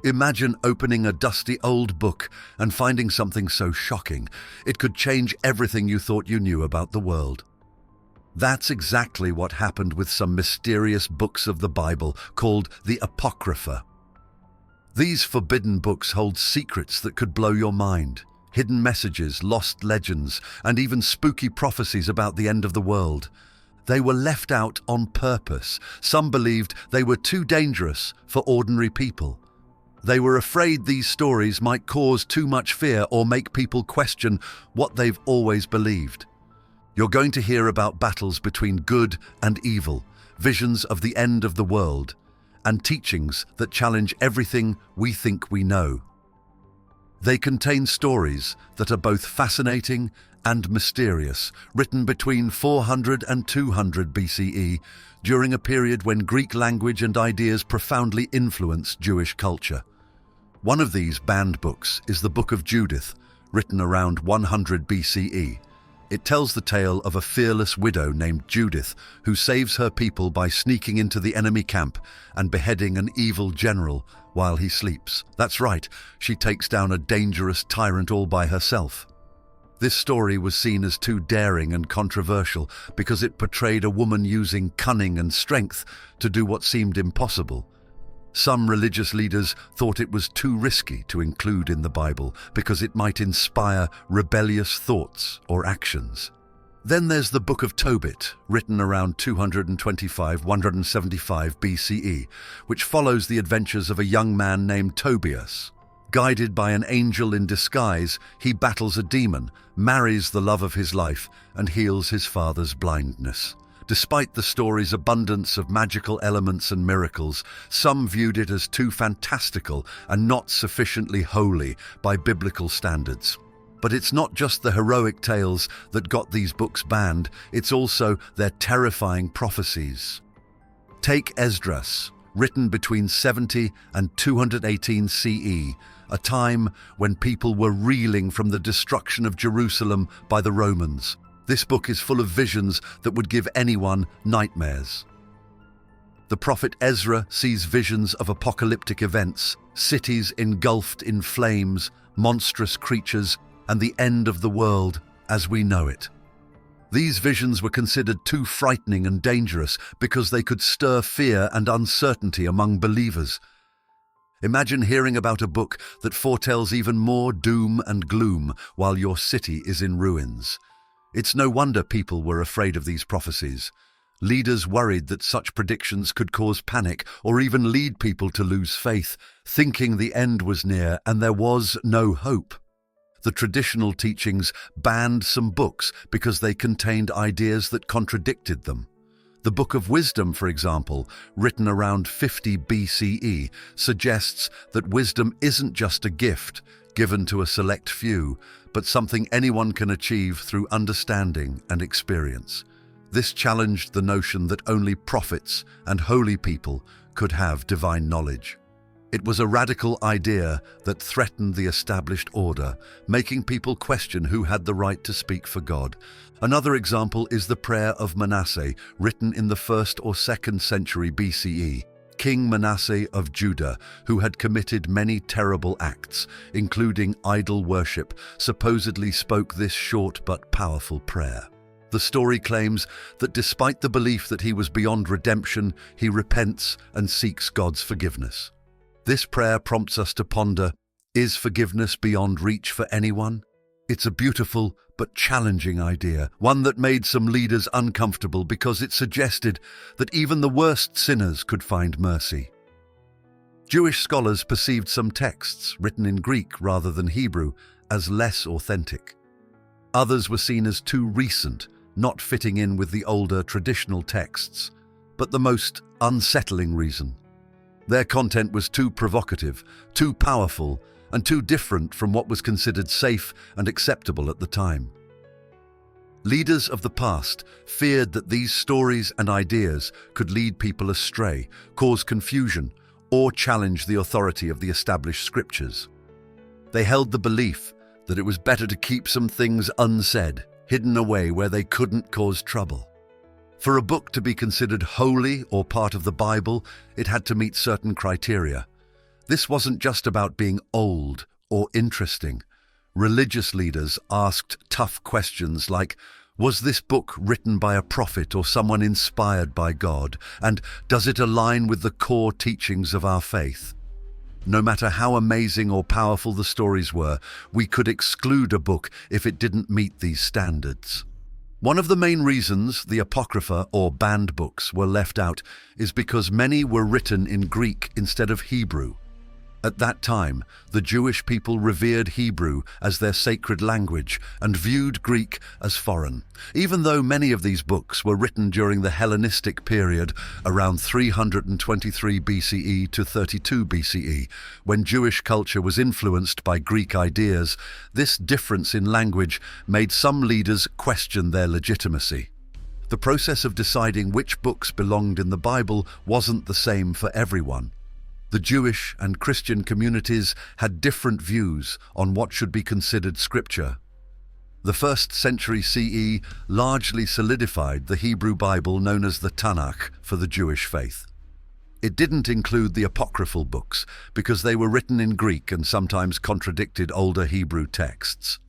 Imagine opening a dusty old book and finding something so shocking, it could change everything you thought you knew about the world. That's exactly what happened with some mysterious books of the Bible called the Apocrypha. These forbidden books hold secrets that could blow your mind, hidden messages, lost legends, and even spooky prophecies about the end of the world. They were left out on purpose. Some believed they were too dangerous for ordinary people. They were afraid these stories might cause too much fear or make people question what they've always believed. You're going to hear about battles between good and evil, visions of the end of the world, and teachings that challenge everything we think we know. They contain stories that are both fascinating and mysterious, written between 400 and 200 BCE, during a period when Greek language and ideas profoundly influenced Jewish culture. One of these banned books is the Book of Judith, written around 100 BCE. It tells the tale of a fearless widow named Judith who saves her people by sneaking into the enemy camp and beheading an evil general while he sleeps. That's right, she takes down a dangerous tyrant all by herself. This story was seen as too daring and controversial because it portrayed a woman using cunning and strength to do what seemed impossible. Some religious leaders thought it was too risky to include in the Bible because it might inspire rebellious thoughts or actions. Then there's the Book of Tobit, written around 225–175 BCE, which follows the adventures of a young man named Tobias. Guided by an angel in disguise, he battles a demon, marries the love of his life, and heals his father's blindness. Despite the story's abundance of magical elements and miracles, some viewed it as too fantastical and not sufficiently holy by biblical standards. But it's not just the heroic tales that got these books banned, it's also their terrifying prophecies. Take Esdras, written between 70 and 218 CE, a time when people were reeling from the destruction of Jerusalem by the Romans. This book is full of visions that would give anyone nightmares. The prophet Ezra sees visions of apocalyptic events, cities engulfed in flames, monstrous creatures, and the end of the world as we know it. These visions were considered too frightening and dangerous because they could stir fear and uncertainty among believers. Imagine hearing about a book that foretells even more doom and gloom while your city is in ruins. It's no wonder people were afraid of these prophecies. Leaders worried that such predictions could cause panic or even lead people to lose faith, thinking the end was near and there was no hope. The traditional teachings banned some books because they contained ideas that contradicted them. The Book of Wisdom, for example, written around 50 BCE, suggests that wisdom isn't just a gift given to a select few, but something anyone can achieve through understanding and experience. This challenged the notion that only prophets and holy people could have divine knowledge. It was a radical idea that threatened the established order, making people question who had the right to speak for God. Another example is the Prayer of Manasseh, written in the 1st or 2nd century BCE. King Manasseh of Judah, who had committed many terrible acts, including idol worship, supposedly spoke this short but powerful prayer. The story claims that despite the belief that he was beyond redemption, he repents and seeks God's forgiveness. This prayer prompts us to ponder, is forgiveness beyond reach for anyone? It's a beautiful but challenging idea, one that made some leaders uncomfortable because it suggested that even the worst sinners could find mercy. Jewish scholars perceived some texts, written in Greek rather than Hebrew, as less authentic. Others were seen as too recent, not fitting in with the older traditional texts. But the most unsettling reason: their content was too provocative, too powerful, and too different from what was considered safe and acceptable at the time. Leaders of the past feared that these stories and ideas could lead people astray, cause confusion, or challenge the authority of the established scriptures. They held the belief that it was better to keep some things unsaid, hidden away where they couldn't cause trouble. For a book to be considered holy or part of the Bible, it had to meet certain criteria. This wasn't just about being old or interesting. Religious leaders asked tough questions like, was this book written by a prophet or someone inspired by God? And does it align with the core teachings of our faith? No matter how amazing or powerful the stories were, we could exclude a book if it didn't meet these standards. One of the main reasons the Apocrypha or banned books were left out is because many were written in Greek instead of Hebrew. At that time, the Jewish people revered Hebrew as their sacred language and viewed Greek as foreign. Even though many of these books were written during the Hellenistic period around 323 BCE to 32 BCE, when Jewish culture was influenced by Greek ideas, this difference in language made some leaders question their legitimacy. The process of deciding which books belonged in the Bible wasn't the same for everyone. The Jewish and Christian communities had different views on what should be considered scripture. The 1st century CE largely solidified the Hebrew Bible known as the Tanakh for the Jewish faith. It didn't include the apocryphal books because they were written in Greek and sometimes contradicted older Hebrew texts.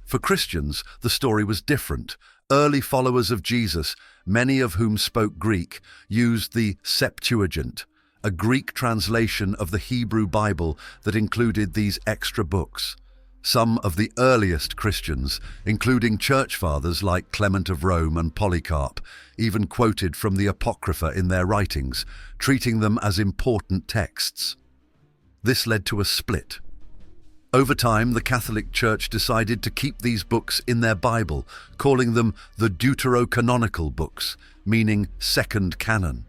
For Christians, the story was different. Early followers of Jesus, many of whom spoke Greek, used the Septuagint, a Greek translation of the Hebrew Bible that included these extra books. Some of the earliest Christians, including church fathers like Clement of Rome and Polycarp, even quoted from the Apocrypha in their writings, treating them as important texts. This led to a split. Over time, the Catholic Church decided to keep these books in their Bible, calling them the Deuterocanonical books, meaning second canon.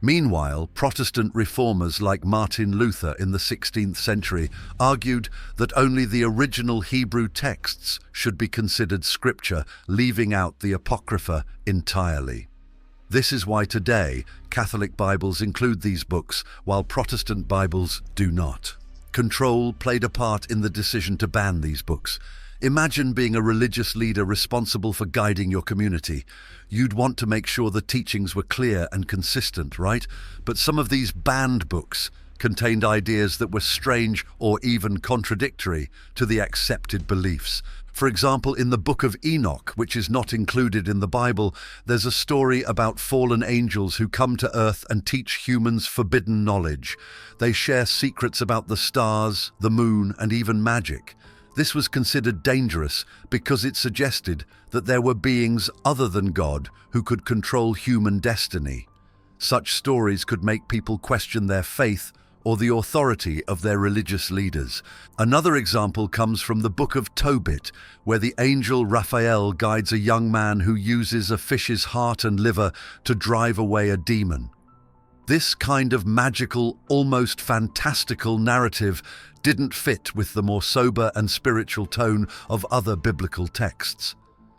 Meanwhile, Protestant reformers like Martin Luther in the 16th century argued that only the original Hebrew texts should be considered scripture, leaving out the Apocrypha entirely. This is why today Catholic Bibles include these books, while Protestant Bibles do not. Control played a part in the decision to ban these books. Imagine being a religious leader responsible for guiding your community. You'd want to make sure the teachings were clear and consistent, right? But some of these banned books contained ideas that were strange or even contradictory to the accepted beliefs. For example, in the Book of Enoch, which is not included in the Bible, there's a story about fallen angels who come to earth and teach humans forbidden knowledge. They share secrets about the stars, the moon, and even magic. This was considered dangerous because it suggested that there were beings other than God who could control human destiny. Such stories could make people question their faith or the authority of their religious leaders. Another example comes from the Book of Tobit, where the angel Raphael guides a young man who uses a fish's heart and liver to drive away a demon. This kind of magical, almost fantastical narrative didn't fit with the more sober and spiritual tone of other biblical texts.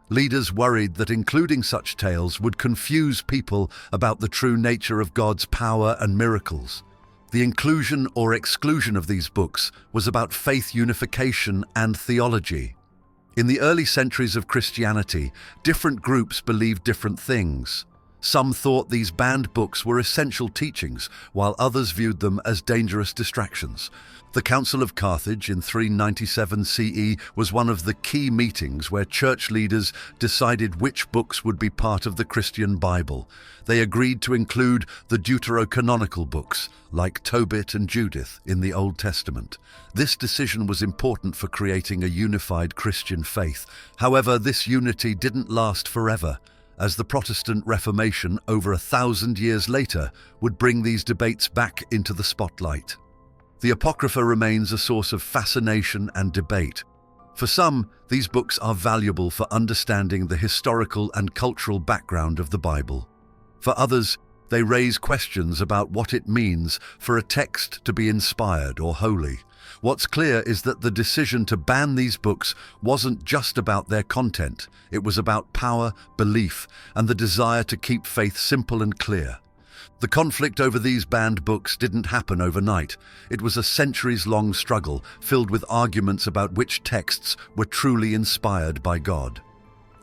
Leaders worried that including such tales would confuse people about the true nature of God's power and miracles. The inclusion or exclusion of these books was about faith unification and theology. In the early centuries of Christianity, different groups believed different things. Some thought these banned books were essential teachings, while others viewed them as dangerous distractions. The Council of Carthage in 397 CE was one of the key meetings where church leaders decided which books would be part of the Christian Bible. They agreed to include the Deuterocanonical books, like Tobit and Judith in the Old Testament. This decision was important for creating a unified Christian faith. However, this unity didn't last forever, as the Protestant Reformation over 1,000 years later would bring these debates back into the spotlight. The Apocrypha remains a source of fascination and debate. For some, these books are valuable for understanding the historical and cultural background of the Bible. For others, they raise questions about what it means for a text to be inspired or holy. What's clear is that the decision to ban these books wasn't just about their content. It was about power, belief, and the desire to keep faith simple and clear. The conflict over these banned books didn't happen overnight. It was a centuries-long struggle filled with arguments about which texts were truly inspired by God.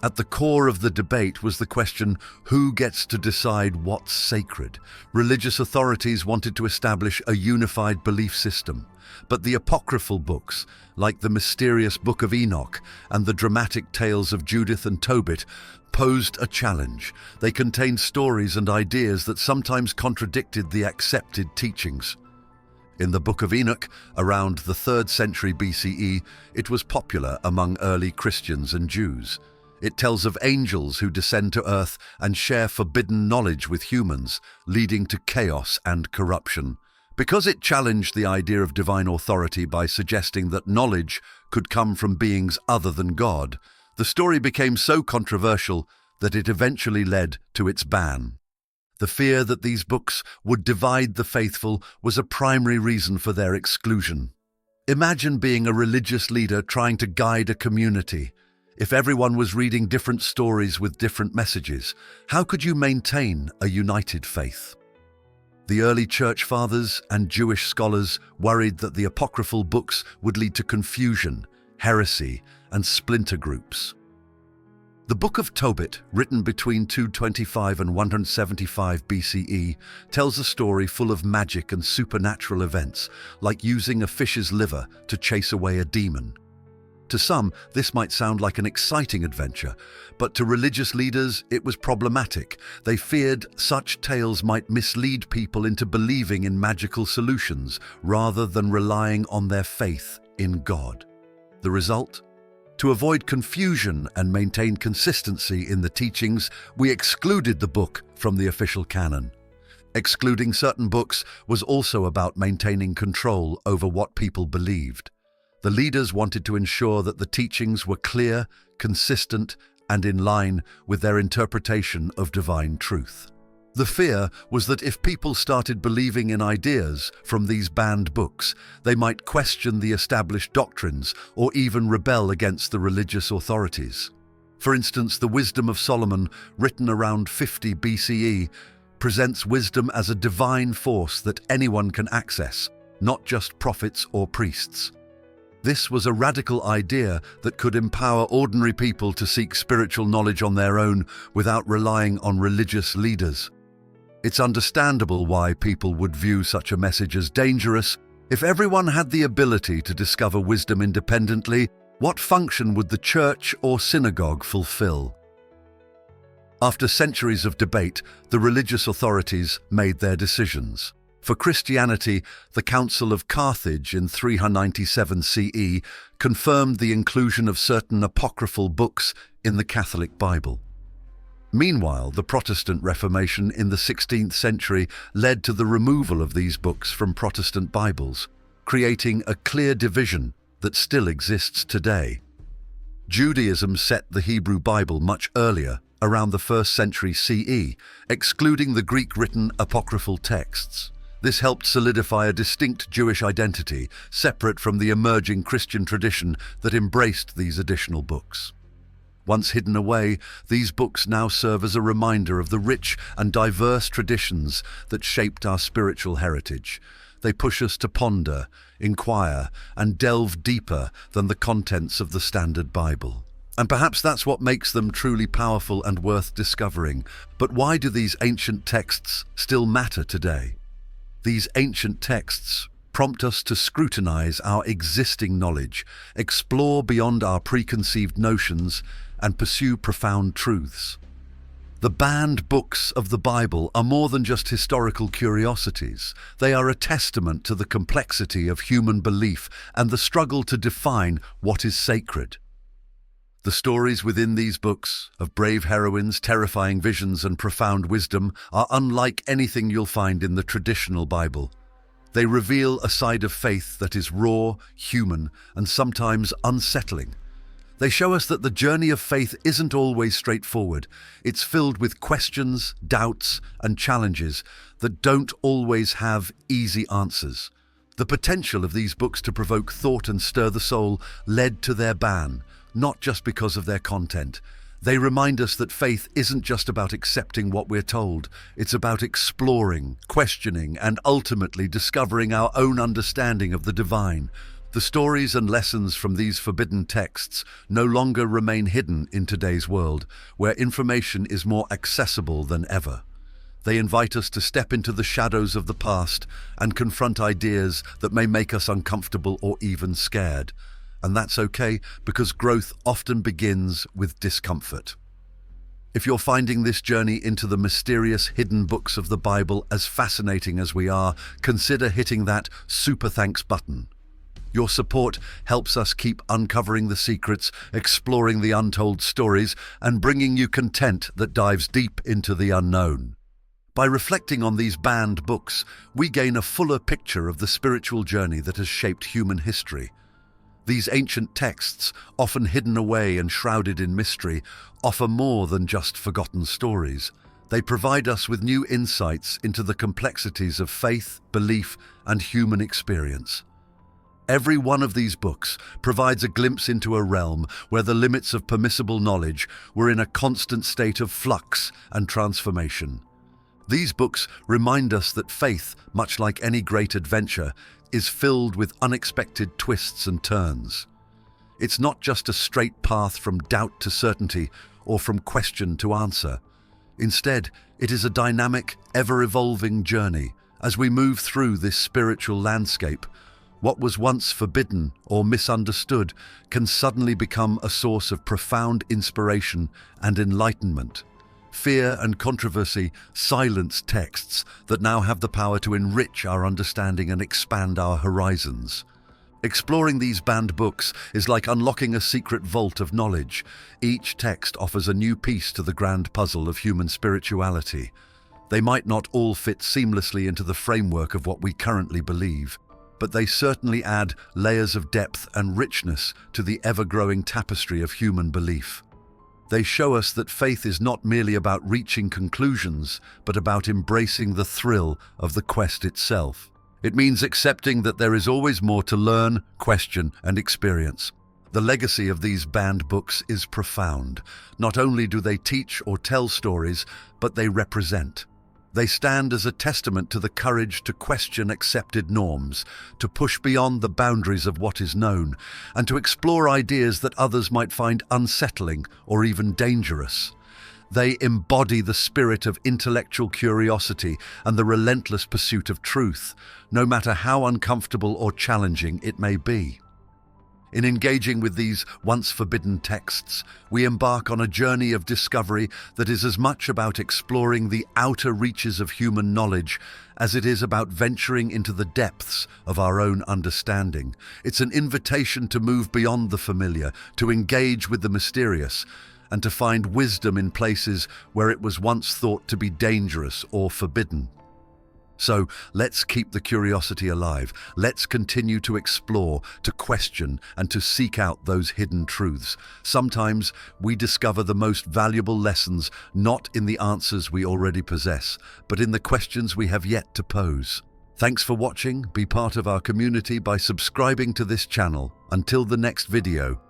At the core of the debate was the question, who gets to decide what's sacred? Religious authorities wanted to establish a unified belief system, but the apocryphal books, like the mysterious Book of Enoch and the dramatic tales of Judith and Tobit, posed a challenge. They contained stories and ideas that sometimes contradicted the accepted teachings. In the Book of Enoch, around the 3rd century BCE, it was popular among early Christians and Jews. It tells of angels who descend to earth and share forbidden knowledge with humans, leading to chaos and corruption. Because it challenged the idea of divine authority by suggesting that knowledge could come from beings other than God, the story became so controversial that it eventually led to its ban. The fear that these books would divide the faithful was a primary reason for their exclusion. Imagine being a religious leader trying to guide a community. If everyone was reading different stories with different messages, how could you maintain a united faith? The early church fathers and Jewish scholars worried that the apocryphal books would lead to confusion, heresy, and splinter groups. The Book of Tobit, written between 225 and 175 BCE, tells a story full of magic and supernatural events, like using a fish's liver to chase away a demon. To some, this might sound like an exciting adventure, but to religious leaders, it was problematic. They feared such tales might mislead people into believing in magical solutions rather than relying on their faith in God. The result? To avoid confusion and maintain consistency in the teachings, we excluded the book from the official canon. Excluding certain books was also about maintaining control over what people believed. The leaders wanted to ensure that the teachings were clear, consistent, and in line with their interpretation of divine truth. The fear was that if people started believing in ideas from these banned books, they might question the established doctrines or even rebel against the religious authorities. For instance, the Wisdom of Solomon, written around 50 BCE, presents wisdom as a divine force that anyone can access, not just prophets or priests. This was a radical idea that could empower ordinary people to seek spiritual knowledge on their own without relying on religious leaders. It's understandable why people would view such a message as dangerous. If everyone had the ability to discover wisdom independently, what function would the church or synagogue fulfill? After centuries of debate, the religious authorities made their decisions. For Christianity, the Council of Carthage in 397 CE confirmed the inclusion of certain apocryphal books in the Catholic Bible. Meanwhile, the Protestant Reformation in the 16th century led to the removal of these books from Protestant Bibles, creating a clear division that still exists today. Judaism set the Hebrew Bible much earlier, around the 1st century CE, excluding the Greek-written apocryphal texts. This helped solidify a distinct Jewish identity, separate from the emerging Christian tradition that embraced these additional books. Once hidden away, these books now serve as a reminder of the rich and diverse traditions that shaped our spiritual heritage. They push us to ponder, inquire, and delve deeper than the contents of the standard Bible. And perhaps that's what makes them truly powerful and worth discovering. But why do these ancient texts still matter today? These ancient texts prompt us to scrutinize our existing knowledge, explore beyond our preconceived notions, and pursue profound truths. The banned books of the Bible are more than just historical curiosities. They are a testament to the complexity of human belief and the struggle to define what is sacred. The stories within these books, of brave heroines, terrifying visions, and profound wisdom, are unlike anything you'll find in the traditional Bible. They reveal a side of faith that is raw, human, and sometimes unsettling. They show us that the journey of faith isn't always straightforward. It's filled with questions, doubts, and challenges that don't always have easy answers. The potential of these books to provoke thought and stir the soul led to their ban, not just because of their content. They remind us that faith isn't just about accepting what we're told. It's about exploring, questioning, and ultimately discovering our own understanding of the divine. The stories and lessons from these forbidden texts no longer remain hidden in today's world, where information is more accessible than ever. They invite us to step into the shadows of the past and confront ideas that may make us uncomfortable or even scared. And that's okay, because growth often begins with discomfort. If you're finding this journey into the mysterious hidden books of the Bible as fascinating as we are, consider hitting that super thanks button. Your support helps us keep uncovering the secrets, exploring the untold stories, and bringing you content that dives deep into the unknown. By reflecting on these banned books, we gain a fuller picture of the spiritual journey that has shaped human history. These ancient texts, often hidden away and shrouded in mystery, offer more than just forgotten stories. They provide us with new insights into the complexities of faith, belief, and human experience. Every one of these books provides a glimpse into a realm where the limits of permissible knowledge were in a constant state of flux and transformation. These books remind us that faith, much like any great adventure, is filled with unexpected twists and turns. It's not just a straight path from doubt to certainty or from question to answer. Instead, it is a dynamic, ever-evolving journey. As we move through this spiritual landscape, what was once forbidden or misunderstood can suddenly become a source of profound inspiration and enlightenment. Fear and controversy silence texts that now have the power to enrich our understanding and expand our horizons. Exploring these banned books is like unlocking a secret vault of knowledge. Each text offers a new piece to the grand puzzle of human spirituality. They might not all fit seamlessly into the framework of what we currently believe, but they certainly add layers of depth and richness to the ever-growing tapestry of human belief. They show us that faith is not merely about reaching conclusions, but about embracing the thrill of the quest itself. It means accepting that there is always more to learn, question, and experience. The legacy of these banned books is profound. Not only do they teach or tell stories, but they represent. They stand as a testament to the courage to question accepted norms, to push beyond the boundaries of what is known, and to explore ideas that others might find unsettling or even dangerous. They embody the spirit of intellectual curiosity and the relentless pursuit of truth, no matter how uncomfortable or challenging it may be. In engaging with these once forbidden texts, we embark on a journey of discovery that is as much about exploring the outer reaches of human knowledge as it is about venturing into the depths of our own understanding. It's an invitation to move beyond the familiar, to engage with the mysterious, and to find wisdom in places where it was once thought to be dangerous or forbidden. So let's keep the curiosity alive. Let's continue to explore, to question, and to seek out those hidden truths. Sometimes we discover the most valuable lessons not in the answers we already possess, but in the questions we have yet to pose. Thanks for watching. Be part of our community by subscribing to this channel. Until the next video,